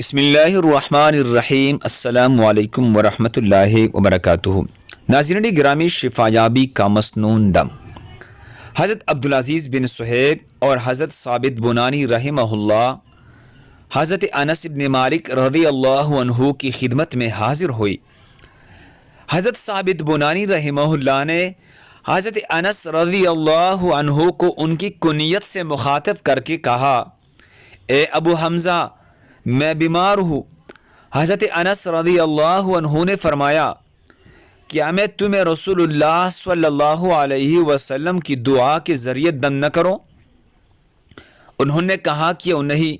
بسم اللہ الرحمن الرحیم۔ السلام علیکم ورحمۃ اللہ وبرکاتہ۔ ناظرین گرامی، شفایابی کا مسنون دم حضرت عبدالعزیز بن صہیب اور حضرت ثابت بنانی رحمہ اللہ حضرت انس بن مالک رضی اللہ عنہ کی خدمت میں حاضر ہوئی۔ حضرت ثابت بنانی رحمہ اللہ نے حضرت انس رضی اللہ عنہ کو ان کی کنیت سے مخاطب کر کے کہا، اے ابو حمزہ، میں بیمار ہوں۔ حضرت انس رضی اللہ عنہ نے فرمایا، کیا میں تمہیں رسول اللہ صلی اللہ علیہ وسلم کی دعا کے ذریعے دم نہ کروں؟ انہوں نے کہا کیوں نہیں؟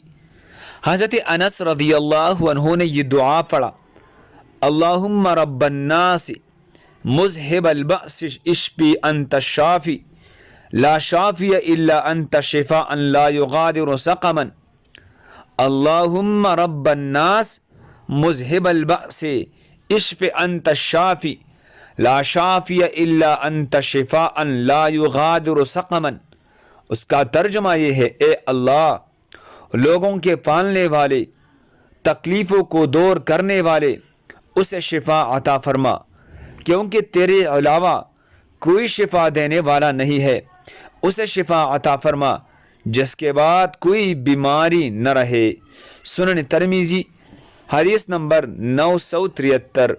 حضرت انس رضی اللہ عنہ نے یہ دعا پڑھا، اللہم رب الناس مذہب البأس اشفی انت الشافی لا شافی الا انت شفاء لا یغادر سقما۔ اللہم رب الناس مذہب البأس اشف انت الشافی لا شافی الا انت شفاء لا یغادر سقما۔ اس کا ترجمہ یہ ہے، اے اللہ، لوگوں کے پالنے والے، تکلیفوں کو دور کرنے والے، اسے شفا عطا فرما، کیونکہ تیرے علاوہ کوئی شفا دینے والا نہیں ہے۔ اسے شفا عطا فرما جس کے بعد کوئی بیماری نہ رہے۔ سنن ترمذی حدیث نمبر 973۔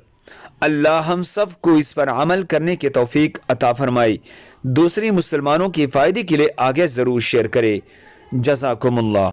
اللہ ہم سب کو اس پر عمل کرنے کی توفیق عطا فرمائی۔ دوسری مسلمانوں کی فائدے کے لیے آگے ضرور شیئر کرے۔ جزاکم اللہ۔